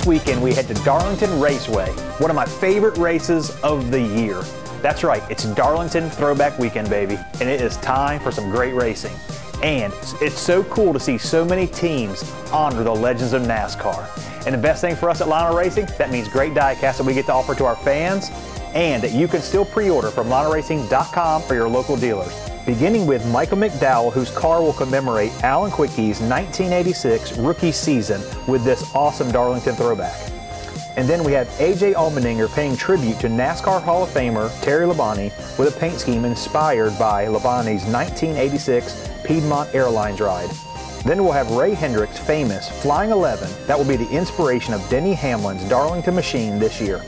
this weekend we head to Darlington Raceway, one of my favorite races of the year. That's right, it's Darlington Throwback Weekend, baby, and it is time for some great racing. And it's so cool to see so many teams honor the legends of NASCAR. And the best thing for us at Lionel Racing, that means great diecast that we get to offer to our fans, and that you can still pre-order from LionelRacing.com or your local dealers. Beginning with Michael McDowell, whose car will commemorate Alan Quickey's 1986 rookie season with this awesome Darlington throwback. And then we have AJ Allmendinger paying tribute to NASCAR Hall of Famer Terry Labonte with a paint scheme inspired by Labonte's 1986 Piedmont Airlines ride. Then we'll have Ray Hendrick's famous Flying 11 that will be the inspiration of Denny Hamlin's Darlington machine this year.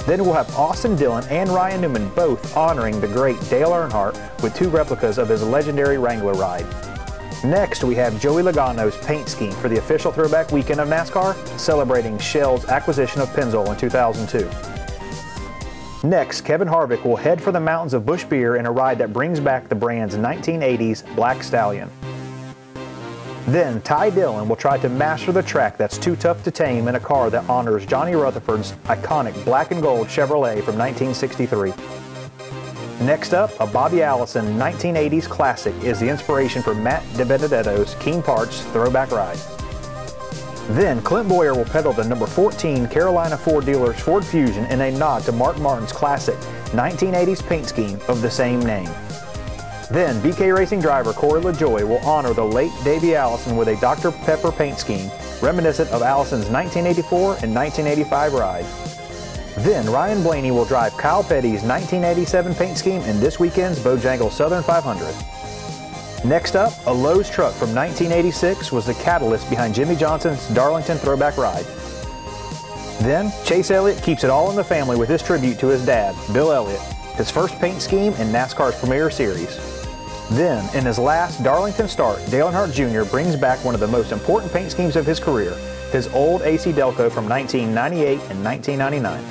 Then we'll have Austin Dillon and Ryan Newman both honoring the great Dale Earnhardt with 2 replicas of his legendary Wrangler ride. Next, we have Joey Logano's paint scheme for the official throwback weekend of NASCAR, celebrating Shell's acquisition of Pennzoil in 2002. Next, Kevin Harvick will head for the mountains of Busch Beer in a ride that brings back the brand's 1980s Black Stallion. Then, Ty Dillon will try to master the track that's too tough to tame in a car that honors Johnny Rutherford's iconic black and gold Chevrolet from 1963. Next up, a Bobby Allison 1980s classic is the inspiration for Matt DiBenedetto's Keen Parts throwback ride. Then, Clint Bowyer will pedal the number 14 Carolina Ford Dealers Ford Fusion in a nod to Mark Martin's classic 1980s paint scheme of the same name. Then, BK Racing driver Corey LaJoie will honor the late Davey Allison with a Dr. Pepper paint scheme reminiscent of Allison's 1984 and 1985 ride. Then, Ryan Blaney will drive Kyle Petty's 1987 paint scheme in this weekend's Bojangles Southern 500. Next up, a Lowe's truck from 1986 was the catalyst behind Jimmy Johnson's Darlington throwback ride. Then, Chase Elliott keeps it all in the family with his tribute to his dad, Bill Elliott, his first paint scheme in NASCAR's Premier Series. Then, in his last Darlington start, Dale Earnhardt Jr. brings back one of the most important paint schemes of his career, his old AC Delco from 1998 and 1999.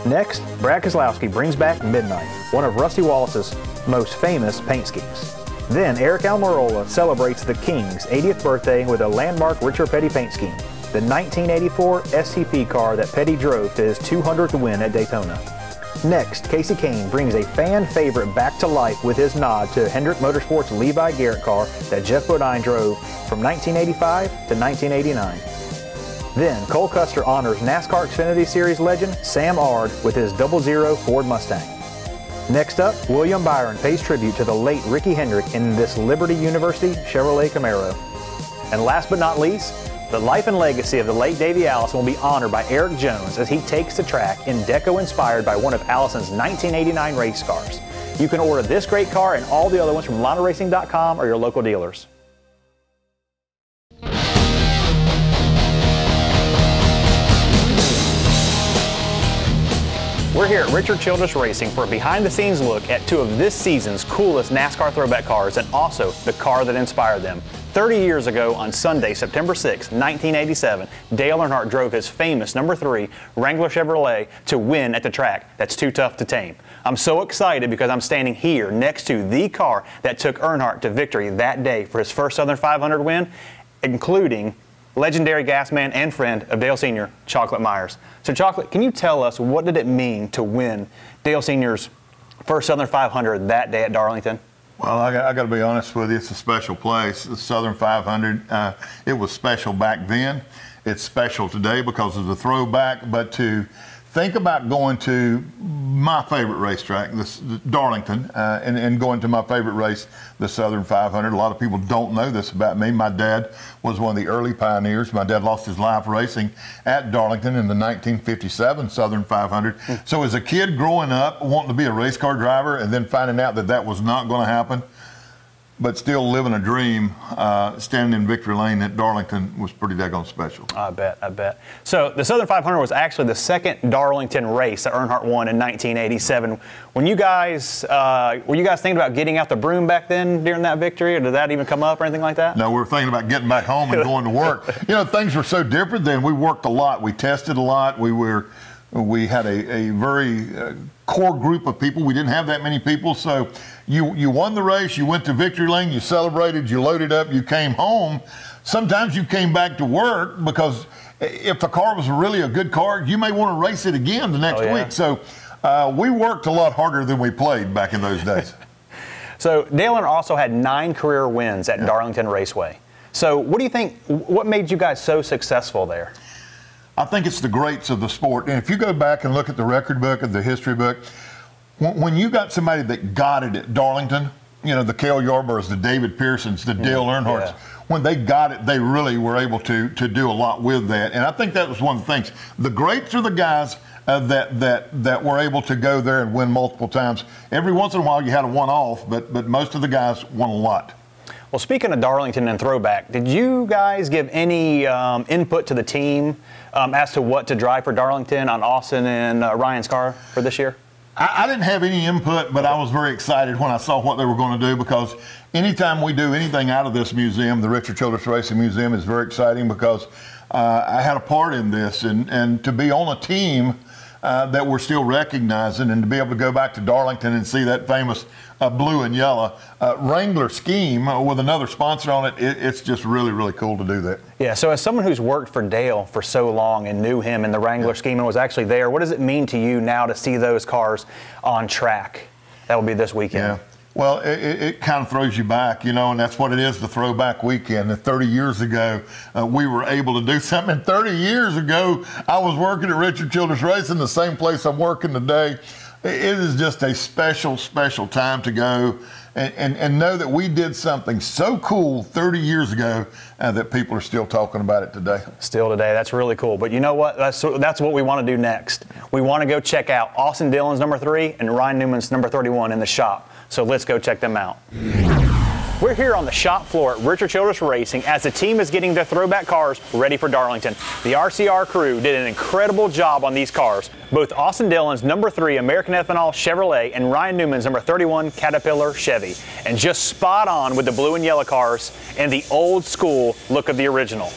Next, Brad Keselowski brings back Midnight, one of Rusty Wallace's most famous paint schemes. Then, Eric Almirola celebrates the King's 80th birthday with a landmark Richard Petty paint scheme, the 1984 STP car that Petty drove to his 200th win at Daytona. Next, Casey Kane brings a fan favorite back to life with his nod to Hendrick Motorsports' Levi Garrett car that Jeff Bodine drove from 1985 to 1989. Then, Cole Custer honors NASCAR Xfinity Series legend Sam Ard with his 00 Ford Mustang. Next up, William Byron pays tribute to the late Ricky Hendrick in this Liberty University Chevrolet Camaro. And last but not least, the life and legacy of the late Davey Allison will be honored by Eric Jones as he takes the track in deco inspired by one of Allison's 1989 race cars. You can order this great car and all the other ones from LionelRacing.com or your local dealers. We're here at Richard Childress Racing for a behind-the-scenes look at 2 of this season's coolest NASCAR throwback cars and also the car that inspired them. 30 years ago on Sunday, September 6, 1987, Dale Earnhardt drove his famous number 3 Wrangler Chevrolet to win at the track that's too tough to tame. I'm so excited because I'm standing here next to the car that took Earnhardt to victory that day for his first Southern 500 win, including legendary gas man and friend of Dale Sr., Chocolate Myers. So Chocolate, can you tell us what did it mean to win Dale Sr.'s first Southern 500 that day at Darlington? Well, I got to be honest with you, it's a special place. The Southern 500, it was special back then. It's special today because of the throwback, but to think about going to my favorite racetrack, Darlington, and going to my favorite race, the Southern 500. A lot of people don't know this about me. My dad was one of the early pioneers. My dad lost his life racing at Darlington in the 1957 Southern 500. So as a kid growing up, wanting to be a race car driver and then finding out that that was not going to happen, but still living a dream, standing in Victory Lane at Darlington was pretty daggone special. I bet. So the Southern 500 was actually the second Darlington race that Earnhardt won in 1987. When you guys, were you guys thinking about getting out the broom back then during that victory, or did that even come up or anything like that? No, we were thinking about getting back home and going to work. You know, things were so different then. We worked a lot. We tested a lot. We had a very core group of people. We didn't have that many people, so you won the race, you went to Victory Lane, you celebrated, you loaded up, you came home. Sometimes you came back to work because if the car was really a good car, you may want to race it again the next week. So we worked a lot harder than we played back in those days. So Dale Earnhardt also had 9 career wins at Darlington Raceway. So what do you think, what made you guys so successful there? I think it's the greats of the sport. And if you go back and look at the record book and the history book, when you got somebody that got it at Darlington, you know, the Cale Yarboroughs, the David Pearsons, the Dale Earnhardts, when they got it, they really were able to do a lot with that. And I think that was one of the things. The greats are the guys that were able to go there and win multiple times. Every once in a while you had a one-off, but most of the guys won a lot. Well, speaking of Darlington and throwback, did you guys give any input to the team as to what to drive for Darlington on Austin and Ryan's car for this year? I didn't have any input, but I was very excited when I saw what they were going to do, because anytime we do anything out of this museum, the Richard Childress Racing Museum is very exciting, because I had a part in this, and to be on a team that we're still recognizing, and to be able to go back to Darlington and see that famous blue and yellow Wrangler scheme with another sponsor on it, it's just really, really cool to do that. Yeah, so as someone who's worked for Dale for so long and knew him in the Wrangler scheme and was actually there, what does it mean to you now to see those cars on track? That will be this weekend. Yeah. Well, it kind of throws you back, you know, and that's what it is, the throwback weekend. 30 years ago, we were able to do something. 30 years ago, I was working at Richard Childress Racing, the same place I'm working today. It is just a special, special time to go and know that we did something so cool 30 years ago that people are still talking about it today. Still today. That's really cool. But you know what? That's what we want to do next. We want to go check out Austin Dillon's number 3 and Ryan Newman's number 31 in the shop. So let's go check them out. We're here on the shop floor at Richard Childress Racing as the team is getting their throwback cars ready for Darlington. The RCR crew did an incredible job on these cars. Both Austin Dillon's number 3 American Ethanol Chevrolet and Ryan Newman's number 31 Caterpillar Chevy. And just spot on with the blue and yellow cars and the old school look of the original.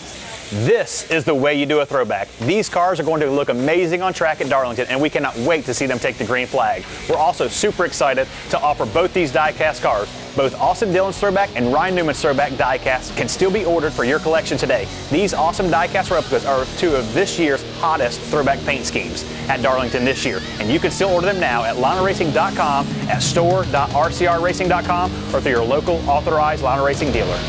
This is the way you do a throwback. These cars are going to look amazing on track at Darlington, and we cannot wait to see them take the green flag. We're also super excited to offer both these die-cast cars. Both Austin Dillon's throwback and Ryan Newman's throwback die-cast can still be ordered for your collection today. These awesome die-cast replicas are 2 of this year's hottest throwback paint schemes at Darlington this year, and you can still order them now at LionRacing.com, at store.rcrracing.com, or through your local authorized Lion Racing dealer.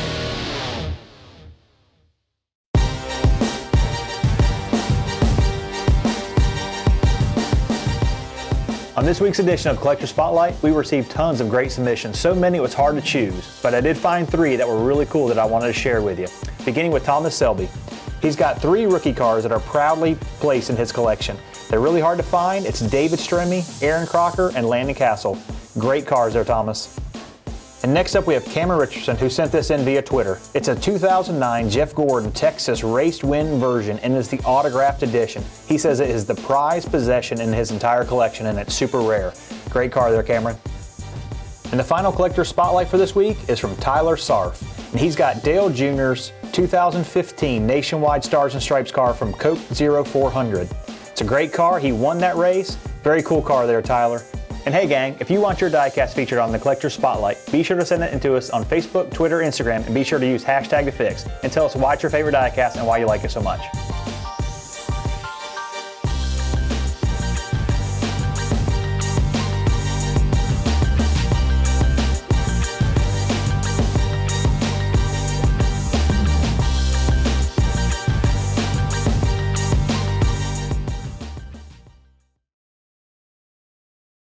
On this week's edition of Collector Spotlight, we received tons of great submissions, so many it was hard to choose, but I did find 3 that were really cool that I wanted to share with you. Beginning with Thomas Selby. He's got 3 rookie cars that are proudly placed in his collection. They're really hard to find. It's David Stremme, Aaron Crocker, and Landon Castle. Great cars there, Thomas. And next up we have Cameron Richardson, who sent this in via Twitter. It's a 2009 Jeff Gordon Texas Race Win version, and it's the autographed edition. He says it is the prized possession in his entire collection, and it's super rare. Great car there, Cameron. And the final collector spotlight for this week is from Tyler Sarf. And he's got Dale Jr.'s 2015 Nationwide Stars and Stripes car from Coke 0400. It's a great car. He won that race. Very cool car there, Tyler. And hey gang, if you want your diecast featured on the Collector Spotlight, be sure to send it into us on Facebook, Twitter, Instagram, and be sure to use #TheFix. And tell us why it's your favorite diecast and why you like it so much.